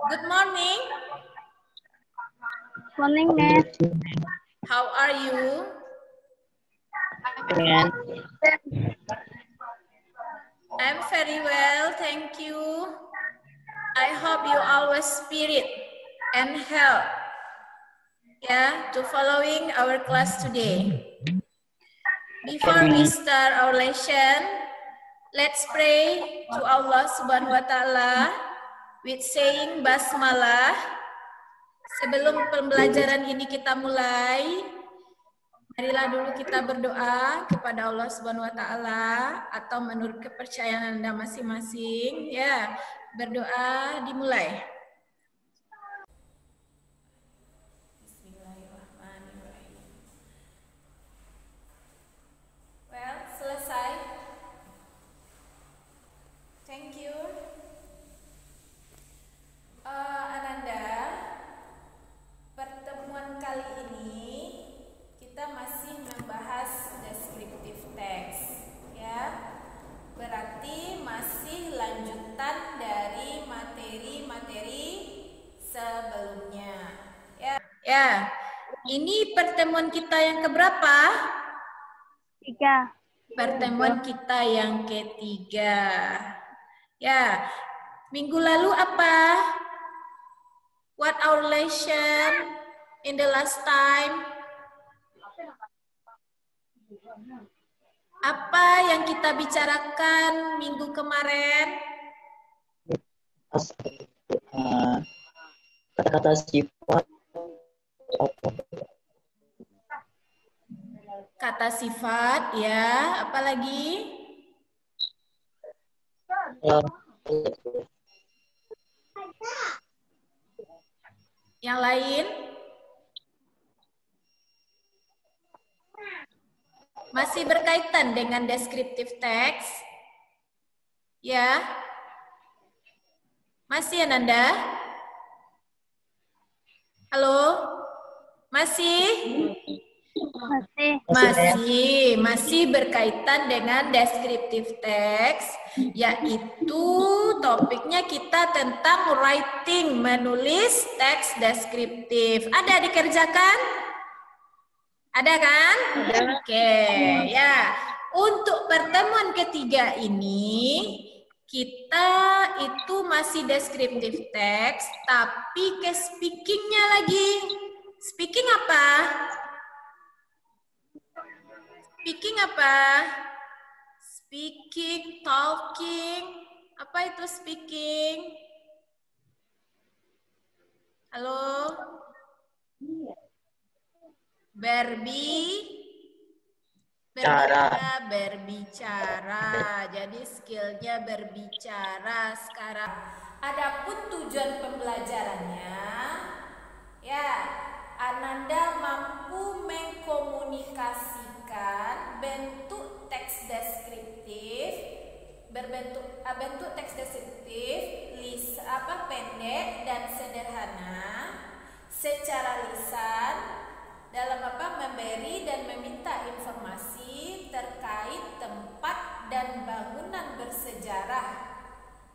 Good morning. Morning, Miss. How are you? I'm very well, thank you. I hope you always spirit and health. To following our class today. Before we start our lesson, let's pray to Allah Subhanahu wa Ta'ala with saying basmalah. Sebelum pembelajaran ini kita mulai, marilah dulu kita berdoa kepada Allah Subhanahu wa Ta'ala atau menurut kepercayaan Anda masing-masing. Berdoa dimulai. Bismillahirrahmanirrahim. Well, selesai. Thank you. Ananda, pertemuan kali ini kita masih membahas descriptive text, ya. Berarti masih lanjutan dari materi-materi sebelumnya. Ya. Ini pertemuan kita yang keberapa? 3. Pertemuan kita yang ketiga. Ya. Minggu lalu apa? What our lesson in the last time? Apa yang kita bicarakan minggu kemarin? Kata-kata sifat. Kata sifat, ya. Apa lagi? Yang lain? Masih berkaitan dengan descriptive text? Ya. Masih, Ananda? Halo? Masih? Masih berkaitan dengan descriptive text, yaitu topiknya kita tentang writing, menulis teks deskriptif. Ada dikerjakan? Ada kan? Oke, ya. Untuk pertemuan ketiga ini, kita itu masih descriptive text, tapi ke speakingnya lagi. Speaking apa? Speaking apa? Speaking, talking. Apa itu speaking? Halo? Berbicara. Jadi skillnya berbicara sekarang. Adapun tujuan pembelajarannya, ya, Ananda mampu mengkomunikasikan bentuk teks deskriptif, bentuk teks deskriptif, pendek dan sederhana, secara lisan, dalam memberi dan meminta informasi terkait tempat dan bangunan bersejarah.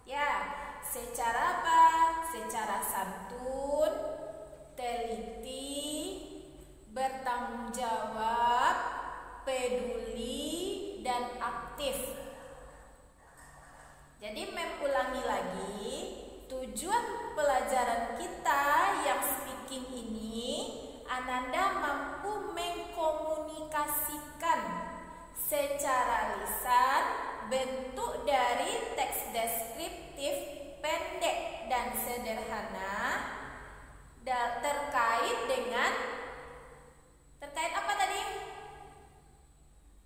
Ya, secara apa? Secara santun, teliti, bertanggung jawab, peduli, dan aktif. Jadi mengulangi lagi, tujuan pelajaran kita yang speaking ini, Ananda mampu mengkomunikasikan secara lisan bentuk dari teks deskriptif pendek dan sederhana terkait apa tadi?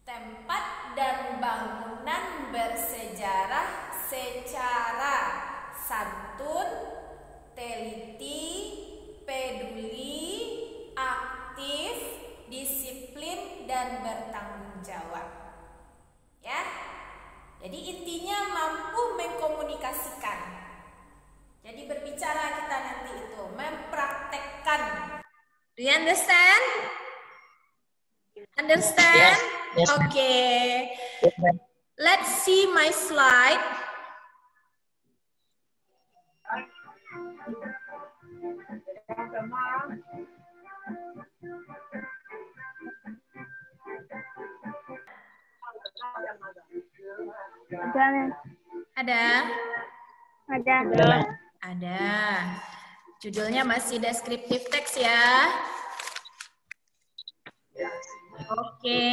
Tempat dan bangunan bersejarah secara santun, teliti, peduli, aktif, disiplin, dan bertanggung jawab. Ya. Jadi intinya mampu mengkomunikasikan. Jadi berbicara kita nanti itu mempraktekkan. Do you understand? Understand? Yes. Okay. Let's see my slide. Ada, Mem. Ada? Ada. Ada. Judulnya masih deskriptif teks ya. Oke.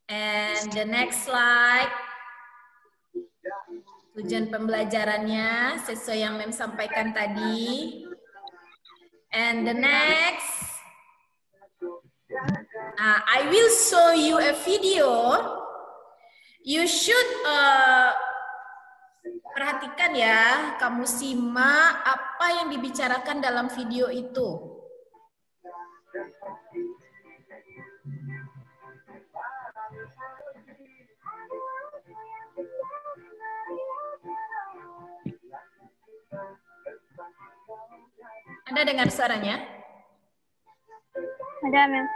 And the next slide. Tujuan pembelajarannya sesuai yang Mem sampaikan tadi. And the next. I will show you a video. You should perhatikan ya, kamu simak apa yang dibicarakan dalam video itu. Anda dengar suaranya? Ada, Mem.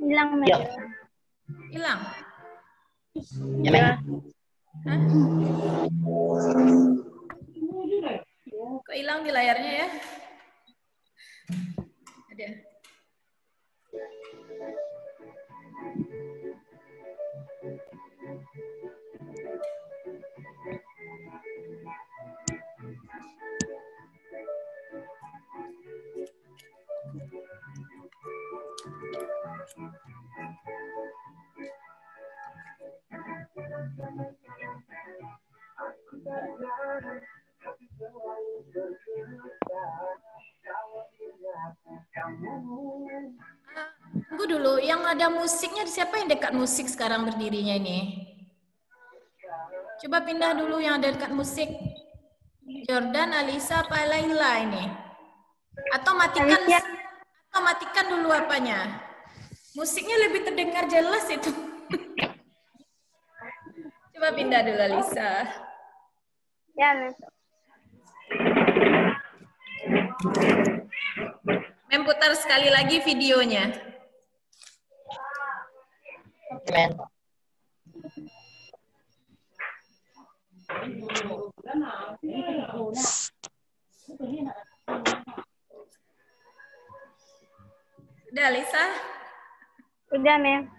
Hilang, Mem. Hilang? Ya, Mem. Hah? Kok hilang di layarnya ya? Ada. Tunggu dulu, yang ada musiknya siapa yang dekat musik sekarang berdirinya ini? Coba pindah dulu yang ada dekat musik. Jordan, Alisa, apa Laila ini? Atau matikan dulu apanya? Musiknya lebih terdengar jelas itu. Coba pindah dulu Alisa. Ya, Mem. Mem putar sekali lagi videonya. Mem. Udah Alisa? Udah, Mem.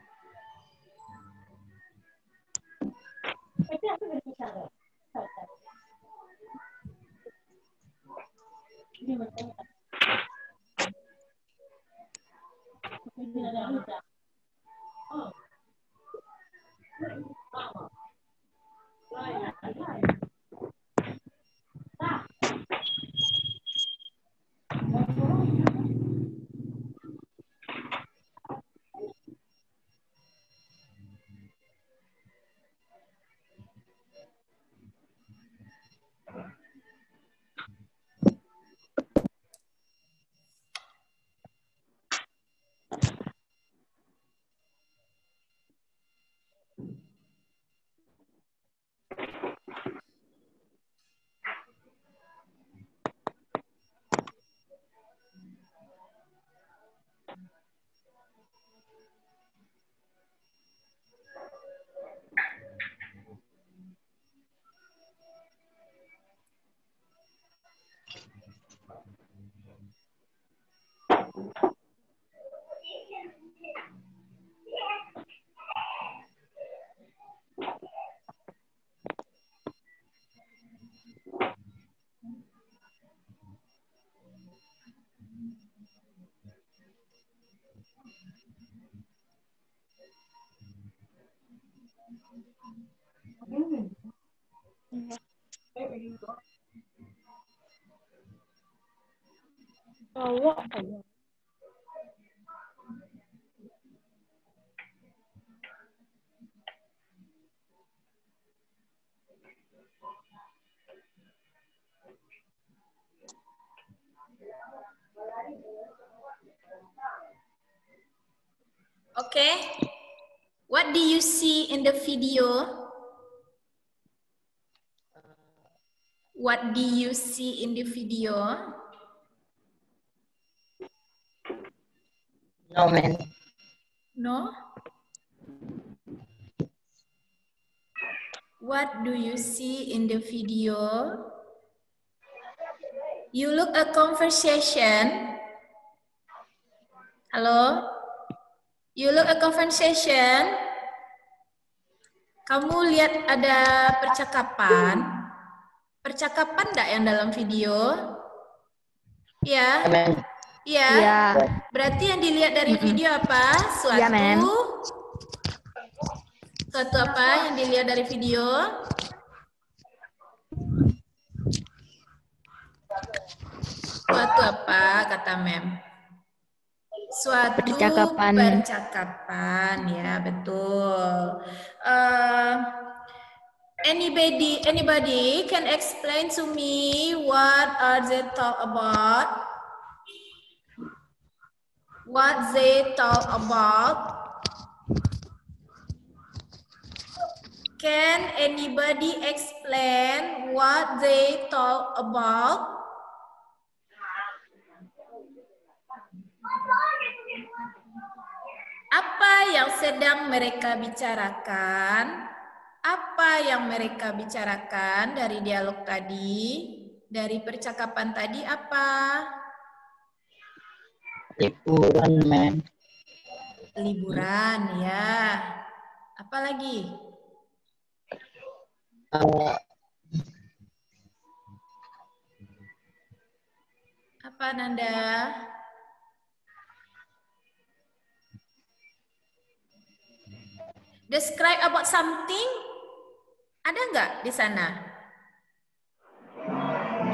Okay. What do you see in the video? What do you see in the video? No, man. No? What do you see in the video? You look a conversation. Halo? You look a conversation. Kamu lihat ada percakapan. Percakapan enggak yang dalam video? Iya. Amen. Iya. Iya. Berarti yang dilihat dari video apa? Suatu. Iya, Ma'am. Suatu apa yang dilihat dari video? Suatu apa kata Mem? Suatu percakapan, ya betul. Anybody can explain to me what are they talk about? What they talk about? Can anybody explain what they talk about? Apa yang sedang mereka bicarakan? Apa yang mereka bicarakan dari dialog tadi? Dari percakapan tadi apa? Liburan, man. Liburan, ya. Apa lagi? Apa Nanda? Describe about something? Ada nggak di sana?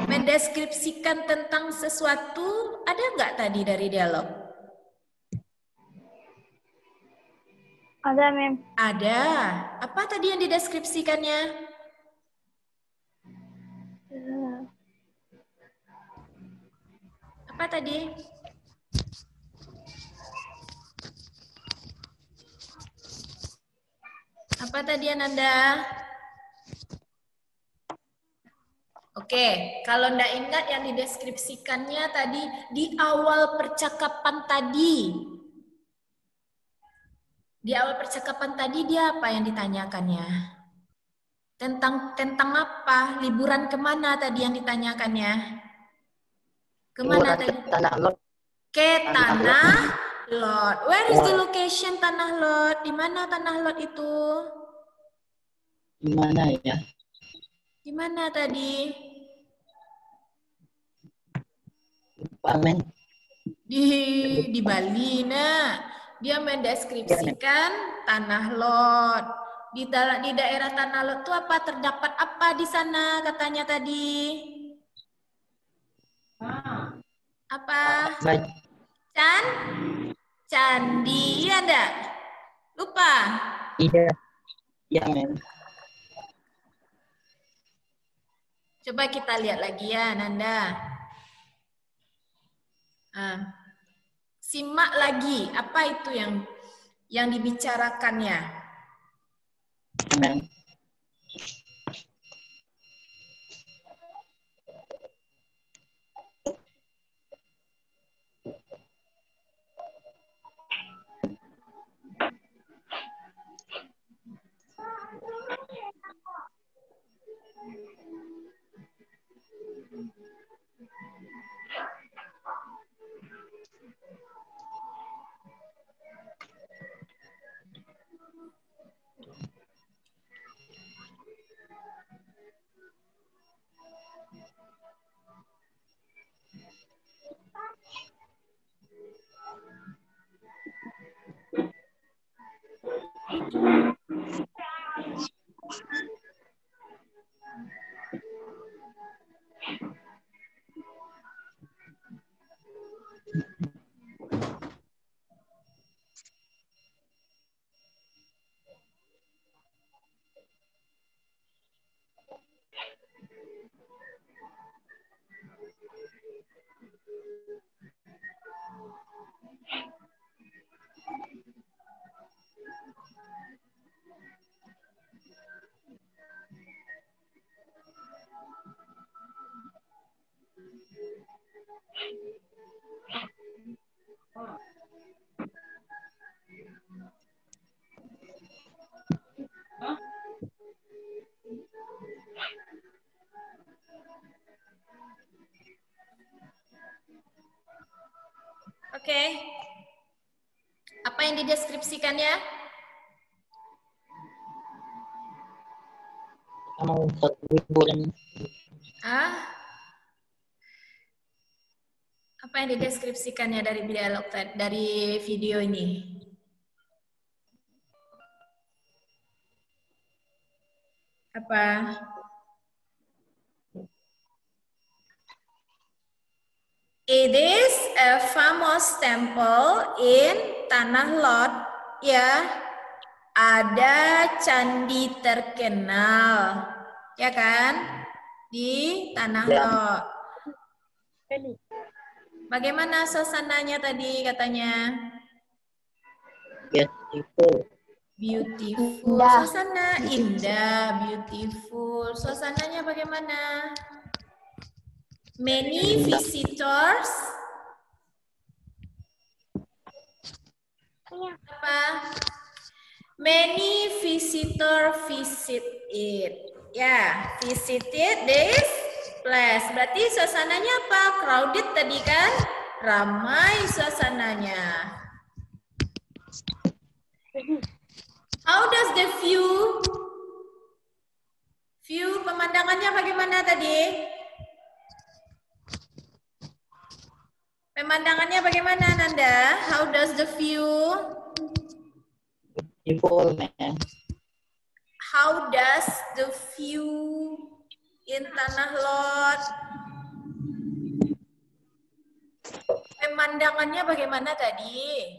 Mendeskripsikan tentang sesuatu, ada nggak tadi dari dialog? Ada, Mem. Ada. Apa tadi yang dideskripsikannya? Apa tadi? Apa tadi Ananda? Oke, kalau ndak ingat yang dideskripsikannya tadi di awal percakapan tadi. Di awal percakapan tadi dia apa yang ditanyakannya? Tentang apa? Liburan kemana tadi yang ditanyakannya? Kemana Liburan tadi? ke Tanah Lot. Ke Tanah Lot. Where is the location Tanah Lot? Di mana Tanah Lot itu? Di mana ya? Di mana tadi? Amen. Di Bali, nah. Dia mendeskripsikan Tanah Lot. Di daerah Tanah Lot itu apa? Terdapat apa di sana katanya tadi? Apa? Candi, iya enggak? Lupa? Iya. Iya, men. Coba kita lihat lagi ya, Nanda. Simak lagi, apa itu yang dibicarakannya? Amen. Oke. Apa yang dideskripsikannya? Mau satu liburan. Apa yang dideskripsikannya dari dialog dari video ini? Apa? It is a famous temple in Tanah Lot, ya. Ada candi terkenal, ya kan? Di Tanah Lot. Bagaimana suasananya tadi katanya? Beautiful. Beautiful. Indah. Suasana indah, beautiful. Suasananya bagaimana? Many visitors. Apa? Many visitor visit it. Ya, visited this place. Berarti suasananya apa? Crowded tadi kan? Ramai suasananya. How does the view? View pemandangannya bagaimana tadi? Pemandangannya bagaimana, Nanda? How does the view? Beautiful, man. How does the view in Tanah Lot? Pemandangannya bagaimana tadi?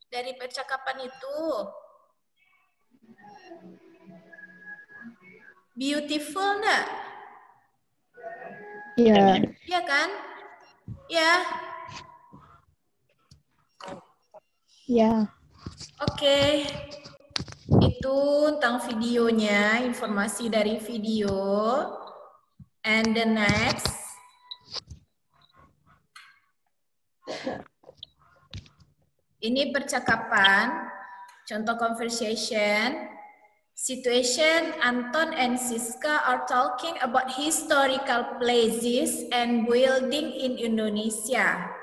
Dari percakapan itu. Beautiful enggak? Iya. Iya kan? Ya. Ya. Oke. Itu tentang videonya, informasi dari video. And the next. Ini percakapan, contoh conversation. Situation, Anton and Siska are talking about historical places and building in Indonesia.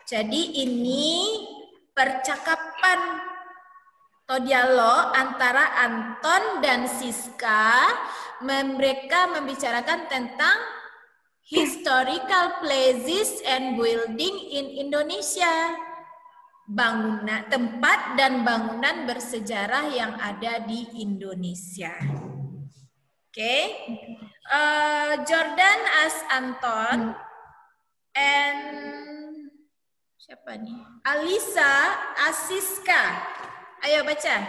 Jadi ini percakapan atau dialog antara Anton dan Siska. Mereka membicarakan tentang historical places and building in Indonesia. Bangunan, tempat dan bangunan bersejarah yang ada di Indonesia. Oke. Jordan as Anton and siapa nih? Alisa as Siska. Ayo baca.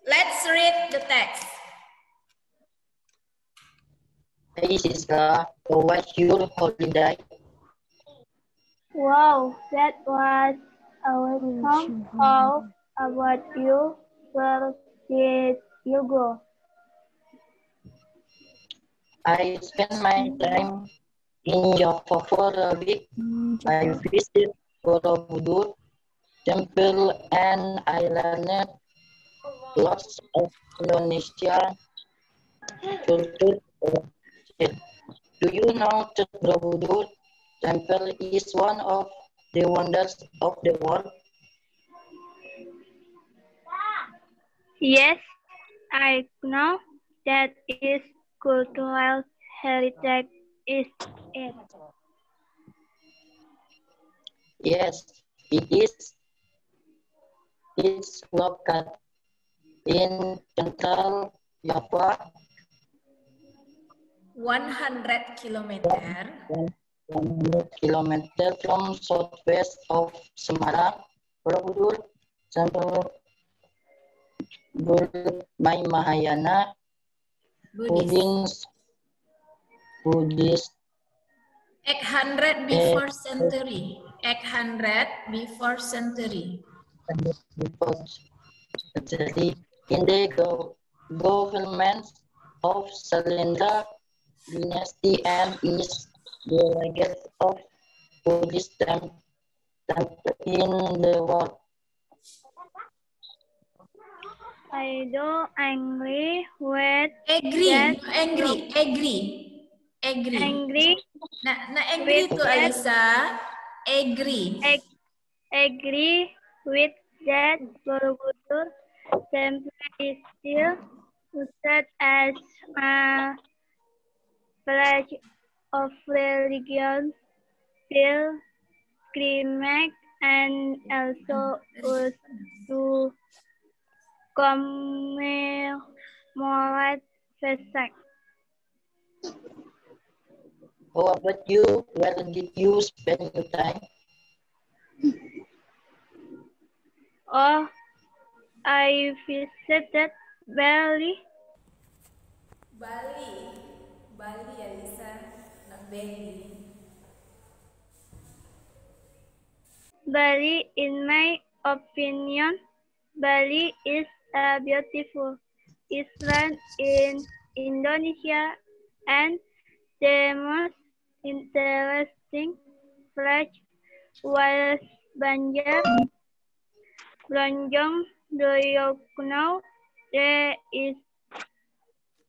Let's read the text. Hey Siska, how was your holiday? Wow, that was awesome. How about you? Where did you go? I spent my time in Java for a week. I visited Borobudur Temple and I learned lots of Indonesia culture. Do you know that Borobudur Temple is one of the wonders of the world? Yes, I know that is cultural heritage, is it? Yes, it is. It's located in Central Java, 100 kilometer. 100 kilometers from southwest of Semarang. Borobudur Temple built by Mahayana Buddhist 800 before century. 800 before century. In the government of Salendra dynasty and is the largest of Buddhist temple in the world. I do agree with Agree, that. agree. Angry Nah agree with tuh that. Alisa. Agree. agree with that Borobudur temple is still used as a pledge of religion, pilgrimage, and also used to commemorate Vesak. How about you? Where did you spend your time? Oh, I visited Bali. Bali. Bali, Alisa. Not Bali. Bali, in my opinion, Bali is a beautiful island in Indonesia and the most interesting place was Banjar, Lonjong. Do you know the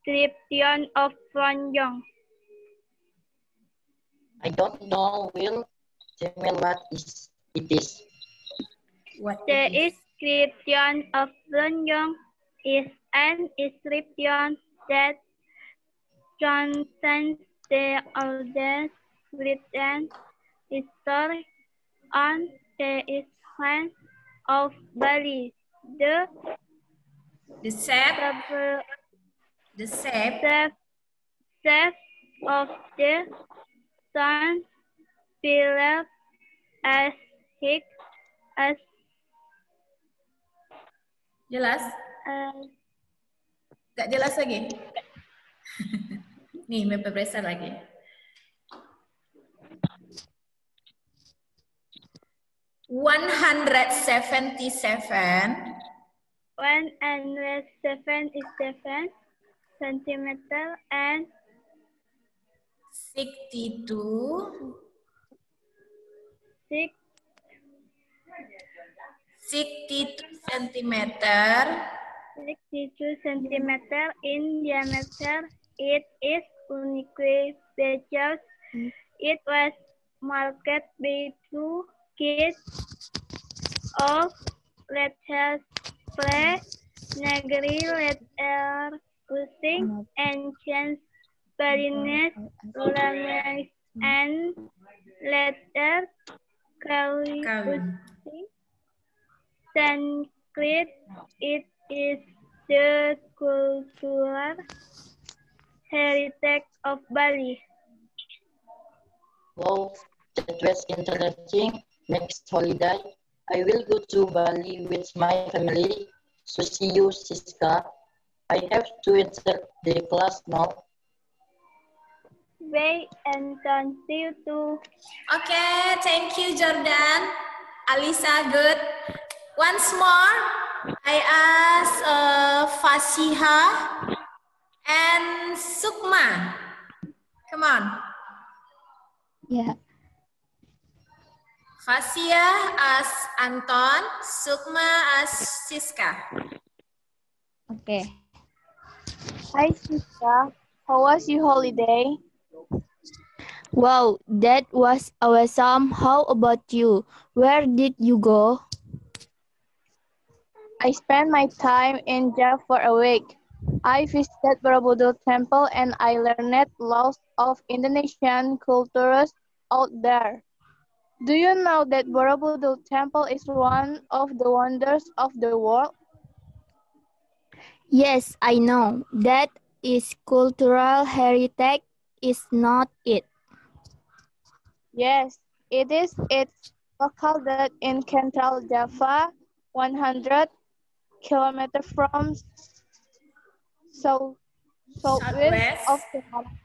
description of Lonjong? I don't know, Will. Tell me what it is. What The it is? description of Lonjong is an inscription that transcends the oldest written history on the island of Bali. The The shape. shape The shape. of the sun pillar as thick as Jelas? Gak jelas lagi? Nih, map besar lagi. One hundred 177 centimeter and 62 centimeter 62 centimeter in diameter. It is unique because it was marked by two kids of letters play negeri letter using ancient Balinese language and letter using Sanskrit. It is the cultural heritage of Bali. Wow, that was interesting. Next holiday, I will go to Bali with my family. So see you, Siska. I have to enter the class now. Bye and see you too. Okay, thank you, Jordan. Alisa, good. Once more, I ask Fasiha and Sukma. Come on. Yeah. Fasia as Anton, Sukma as Siska. Okay. Hi Siska, how was your holiday? Wow, that was awesome. How about you? Where did you go? I spent my time in Java for a week. I visited Borobudur Temple and I learned lots of Indonesian cultures out there. Do you know that Borobudur Temple is one of the wonders of the world? Yes, I know. That is cultural heritage, is not it? Yes, it is. It's located in Central Java, 100 kilometers from southwest of Southwest. Semarang.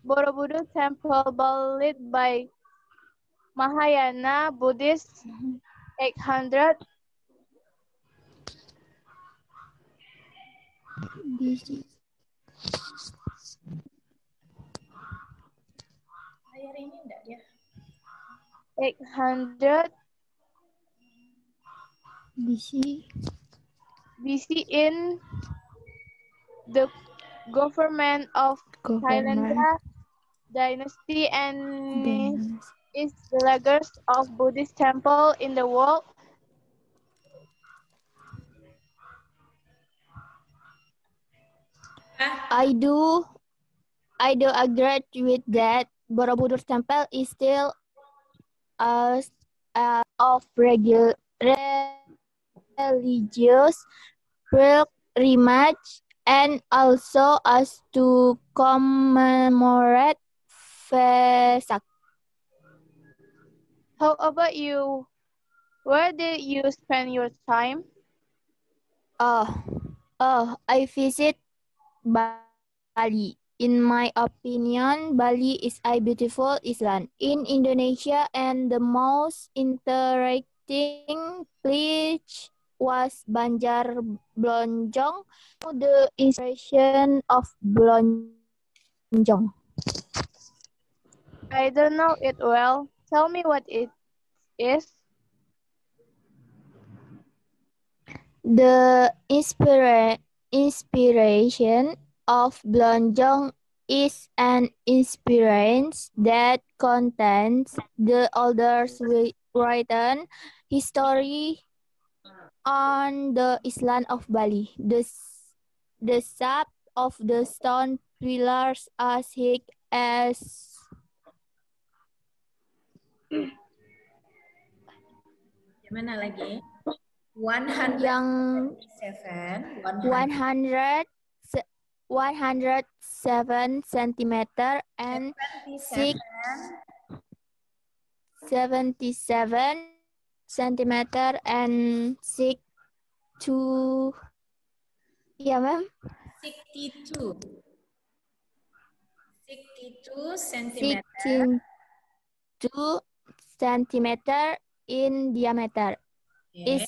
Borobudur Temple, built by Mahayana Buddhist 800 Layar ini enggak dia? 800 BC in the government of Thailand dynasty and is the largest of Buddhist temple in the world? I do agree with that. Borobudur Temple is still of religious pilgrimage and also as to commemorate Vesak. How about you? Where did you spend your time? I visit Bali. In my opinion, Bali is a beautiful island in Indonesia, and the most interesting place was Banjar Blonjong, the inspiration of Blonjong. I don't know it well. Tell me what it is. The inspiration of Blonjong is an experience that contains the oldest written history on the island of Bali. The shape of the stone pillars as thick as Gimana lagi? 107, 107 centimeter and 77 centimeter and 62. Yeah, ma'am. 62 centimeter. 62 centimeter in diameter. Okay.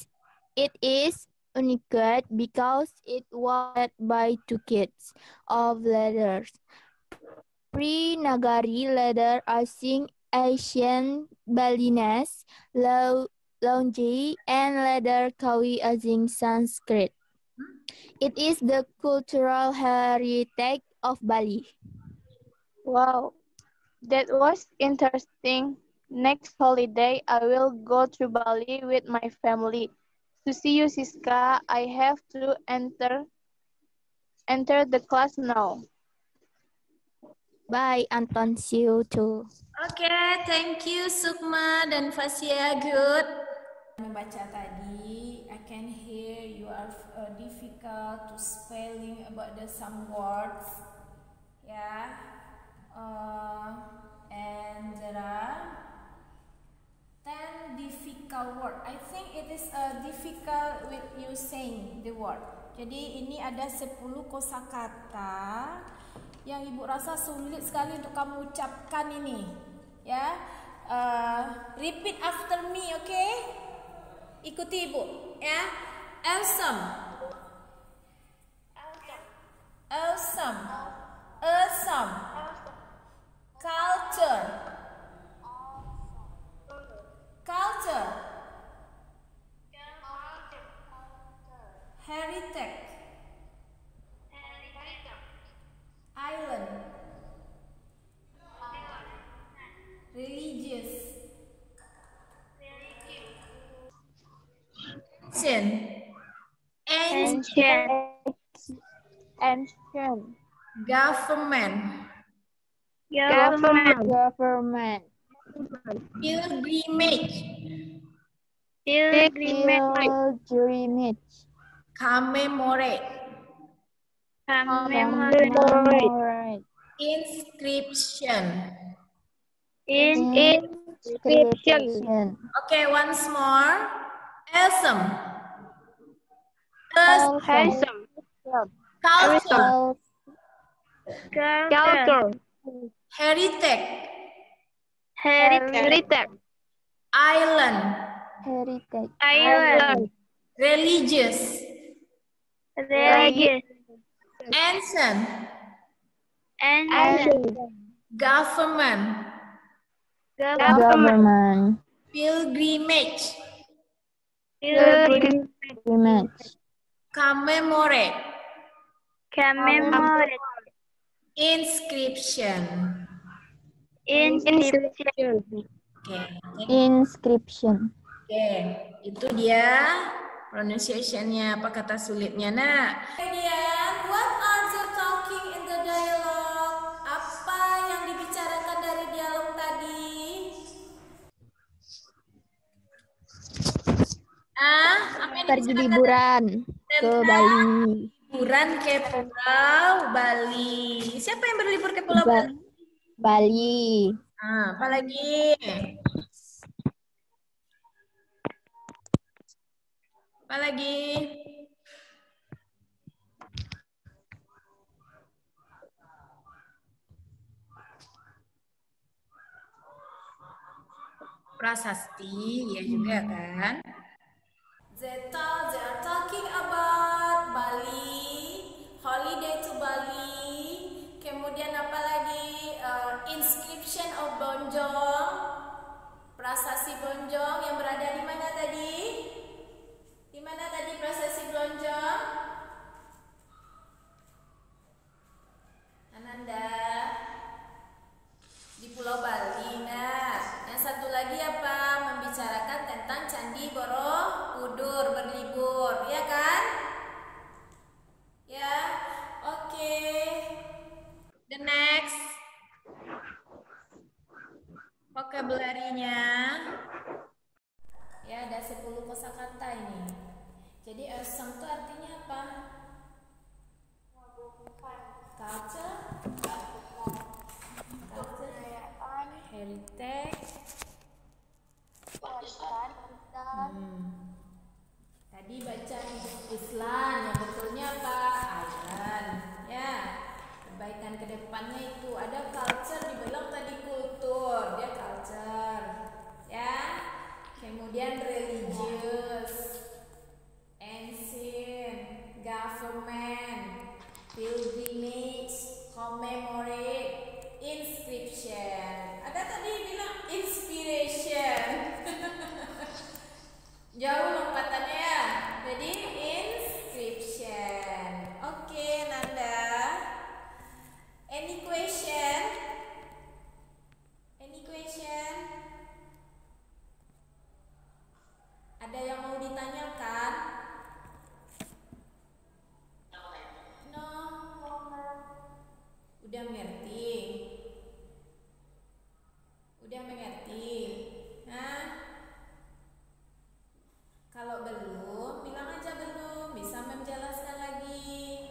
It is unique because it was made by two kinds of leathers. Pre-Nagari leather using Asian Balinese, Longi, and leather Kawi using Sanskrit. It is the cultural heritage of Bali. Wow, that was interesting. Next holiday, I will go to Bali with my family. To see you, Siska, I have to enter the class now. Bye, Anton. See you too. Okay, thank you Sukma dan Fasya. Good. Baca tadi, I can hear you are difficult to spelling about some words. Yeah. And there are 10 difficult word. I think it is difficult with you saying the word. Jadi ini ada 10 kosakata yang ibu rasa sulit sekali untuk kamu ucapkan ini. Ya, repeat after me, okay? Ikuti ibu, ya. Awesome, awesome, awesome. Culture, culture. Heritage, island, religious, ancient, government, pilgrimage, commemorate, inscription. Okay, once more. Awesome. Culture. Heritage. Island. Religious. Ancient. Government. Pilgrimage. Commemorate. Inscription. Oke, Inscription. Oke, itu dia pronunciation-nya, apa kata sulitnya, nak. Kemudian, what are you talking in the dialogue? Apa yang dibicarakan dari dialog tadi? Apa yang Pergi dibicarakan liburan ke Bali. liburan ke Pulau Bali. Siapa yang berlibur ke Pulau Bali? Bali. Apa lagi? Apa lagi? Prasasti, ya juga kan? They are talking about Bali, holiday to Bali. Kemudian apa lagi? Inscription of Bonjong, prasasti Bonjong yang berada di mana tadi? Di mana tadi prasasti Bonjong? Ananda? Di Pulau Bali. Nah, yang satu lagi apa? Membicarakan tentang Candi Borobudur berlibur, ya kan? Ya, oke. The next vocabulary-nya. Ya, ada 10 kosakata ini. Jadi awesome itu artinya apa? Culture, heritage, tadi baca Islam, yang betulnya apa? Island. Ya, kebaikan kedepannya itu ada culture, dibilang tadi kultur, dia culture. Ya, kemudian religious, ancient, government, pilgrimage, commemorate, inscription. Ada tadi bilang inspiration. Jauh lompatannya ya. Jadi inscription. Oke, Nanda. Any question? Any question? Ada yang mau ditanyakan? No. Udah mengerti? Udah mengerti? Hah? Kalau belum, bilang aja belum, bisa menjelaskan lagi.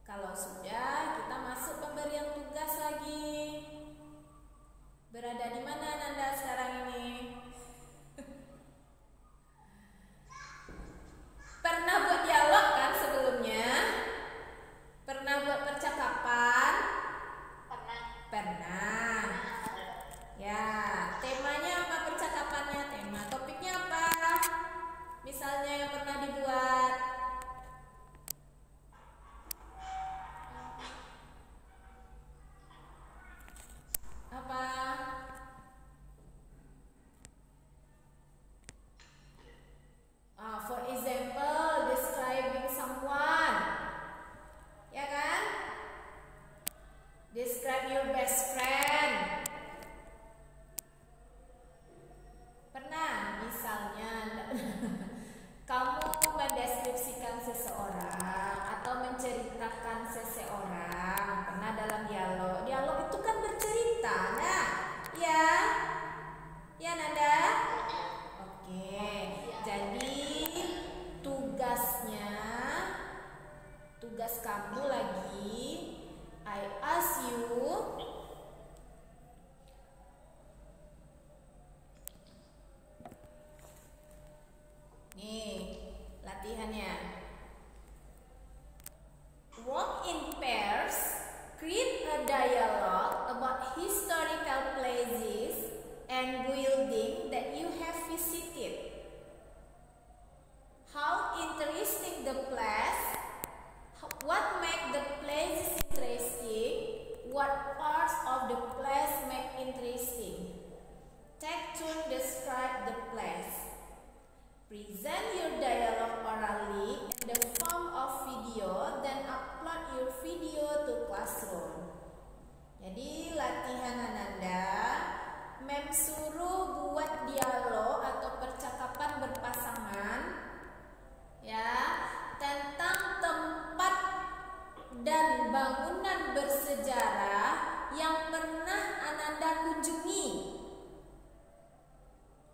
Kalau sudah, kita masuk pemberian tugas lagi. Berada di mana Nanda sekarang ini? Pernah buat dialog kan sebelumnya? Pernah buat percakapan? Pernah. Ya, temanya apa percakapannya? Tema topiknya apa? Misalnya yang pernah dibuat. Apa?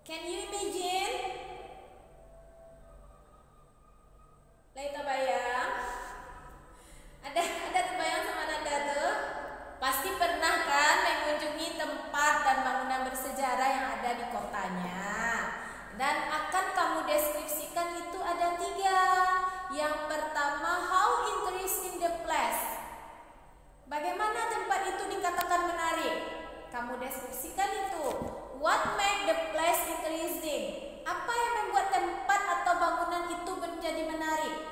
Can you imagine? Lai terbayang? Ada terbayang sama Nanda tuh? Pasti pernah kan mengunjungi tempat dan bangunan bersejarah yang ada di kotanya. Dan akan kamu deskripsikan itu ada 3. Yang pertama, how interesting the place. Bagaimana tempat itu dikatakan menarik? Kamu deskripsikan itu. What make the place interesting? Apa yang membuat tempat atau bangunan itu menjadi menarik?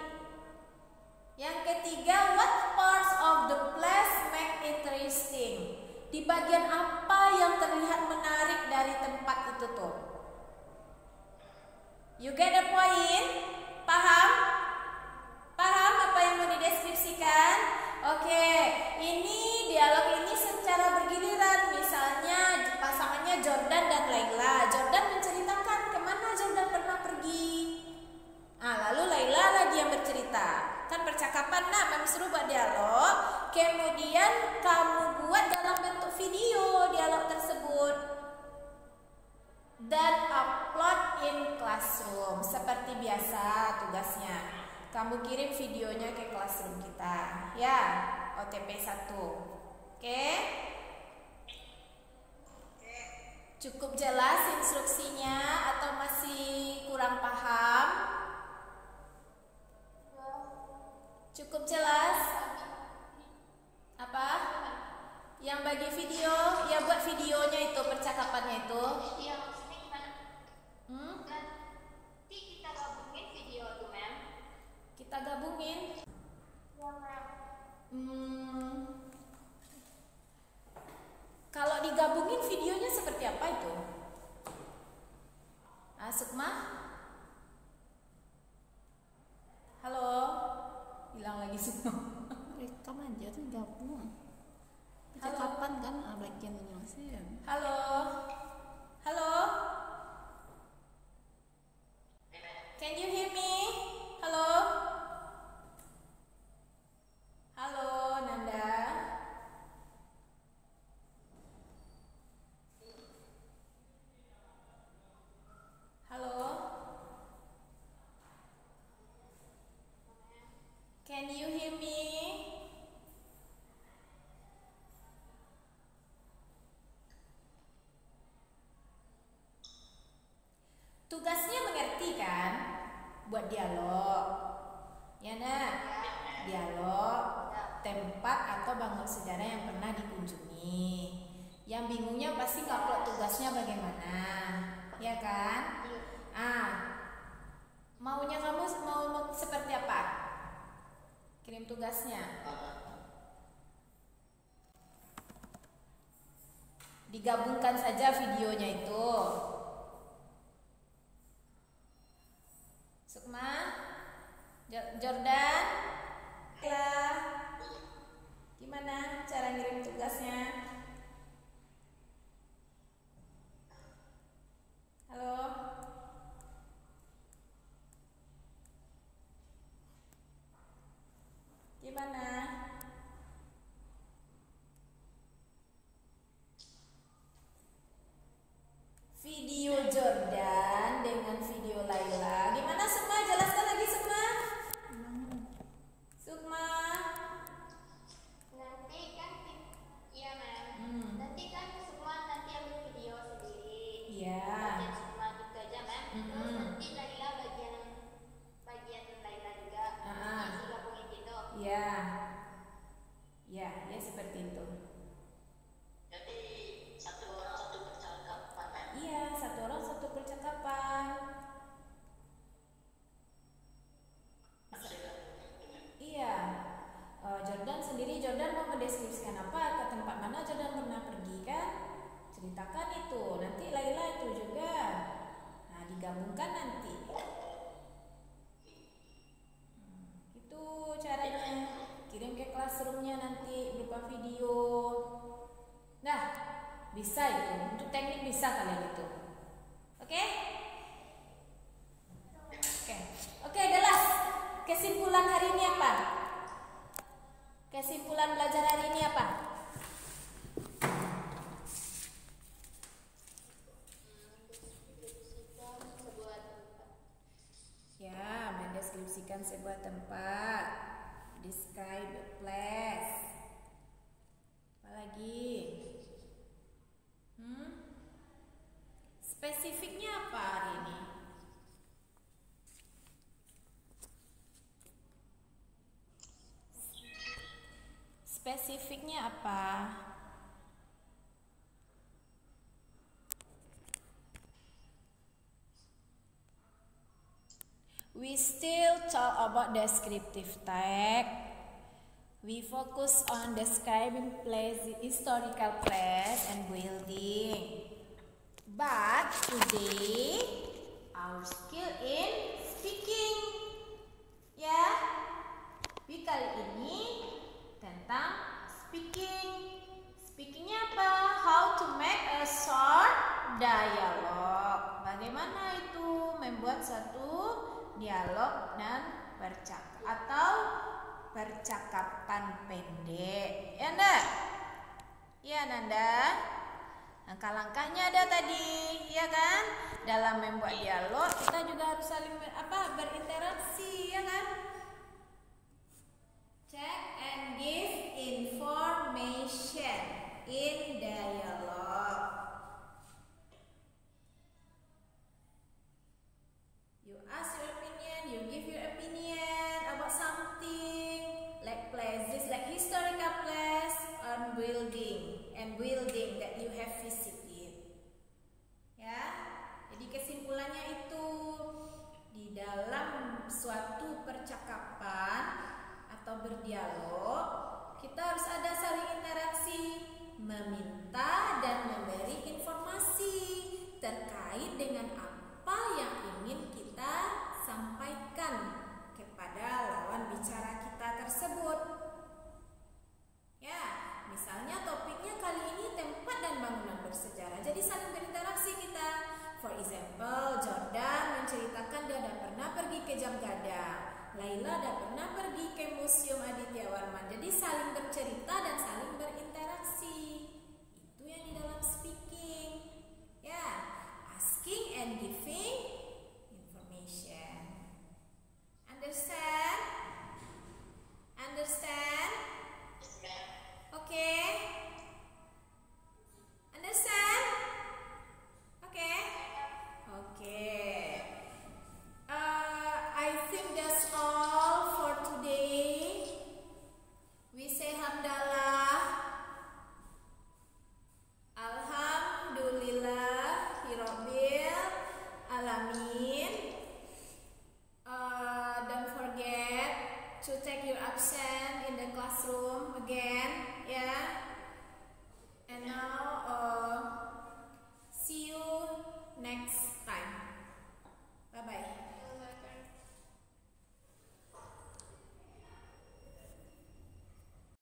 Yang ketiga, what parts of the place make interesting? Di bagian apa yang terlihat menarik dari tempat itu tuh? You get the point? Paham? Paham apa yang mau dideskripsikan? Oke, ini dialog ini secara bergiliran. Misalnya pasangannya Jordan dan Laila. Jordan menceritakan kemana Jordan pernah pergi. Lalu Laila lagi yang bercerita. Kan percakapan, memang seru buat dialog. Kemudian kamu buat dalam bentuk video dialog tersebut dan upload in classroom. Seperti biasa tugasnya, kamu kirim videonya ke classroom kita, ya, OTP 1. Oke? Cukup jelas instruksinya atau masih kurang paham? Cukup jelas? Apa? Yang bagi video, ya buat videonya itu, percakapannya itu. Iya, maksudnya gimana? Nanti kita gabungin video tuh, Mem. Kita gabungin. Iya, Mem. Kalau digabungin videonya seperti apa itu? Sukma? Halo? Hilang lagi Sukma. Rekam aja tuh gabung. Halo. Percakapan kan bagian jelasin. Halo? Halo? Can you hear me? Halo? Halo Nanda? Halo? Can you hear me? Tugasnya mengerti kan? Buat dialog. Ya nak? Dialog tempat atau bangun sejarah yang pernah dikunjungi. Yang bingungnya pasti ngupload tugasnya bagaimana, ya kan? Maunya kamu mau seperti apa? Kirim tugasnya. Digabungkan saja videonya itu. Sukma, Jordan, gimana cara ngirim tugasnya? Halo? Gimana? Video Jordan dengan video Laila. Gimana Sukma? Jelaskan lagi Sukma. Sukma. Nanti kan, iya Mem. Nanti kan semua nanti ambil video sendiri. Iya. Bagian semua gitu aja Mem. Terus nanti Laila bagian Laila juga. Isi gabungin gitu. Iya. Ya seperti itu. Jadi satu orang satu percakapan. Iya, satu orang satu percakapan. Iya. Jordan sendiri, Jordan mau mendeskripsikan apa, ke tempat mana Jordan pernah pergi kan? Ceritakan itu. Nanti Laila itu juga. Nah, digabungkan nanti. Itu caranya. Kirim ke classroomnya nanti berupa video. Nah, bisa itu. Untuk teknik bisa kalian itu. Oke? Oke, jelas. Kesimpulan hari ini apa? Kesimpulan belajar hari ini apa? sebuah tempat. Describe a place. Apalagi? Spesifiknya apa hari ini? Spesifiknya apa? We still talk about descriptive tag. We focus on describing place, historical place and building. But today our skill in speaking. Ya, tapi kali ini tentang speaking. Speakingnya apa? How to make a short dialogue. Bagaimana itu membuat suatu dialog dan percakapan pendek. Ya enggak? Ya Nanda. Langkah-langkahnya ada tadi, ya kan? Dalam membuat dialog kita juga harus saling berinteraksi, ya kan? Check and give information in dialogue. You ask your opinion, you give your opinion about something like places, like historical place and building that you have visited. Ya, jadi kesimpulannya itu di dalam suatu percakapan atau berdialog kita harus ada saling interaksi, meminta dan memberi informasi terkait dengan apa yang ingin kita sampaikan kepada lawan bicara kita tersebut. Ya, misalnya topiknya kali ini tempat dan bangunan bersejarah. Jadi saling berinteraksi kita. For example, Jordan menceritakan dia dah pernah pergi ke Jam Gadang. Laila dah pernah pergi ke Museum Aditya Warman. Jadi saling bercerita dan saling berinteraksi. Itu yang di dalam speaking. Ya, asking and giving information. Understand? Understand? Okay? Understand? Okay? Okay. I think that's all for today. We say hamdalah. Alhamdulillahirabbil alamin. Don't forget to take your absent in the classroom again.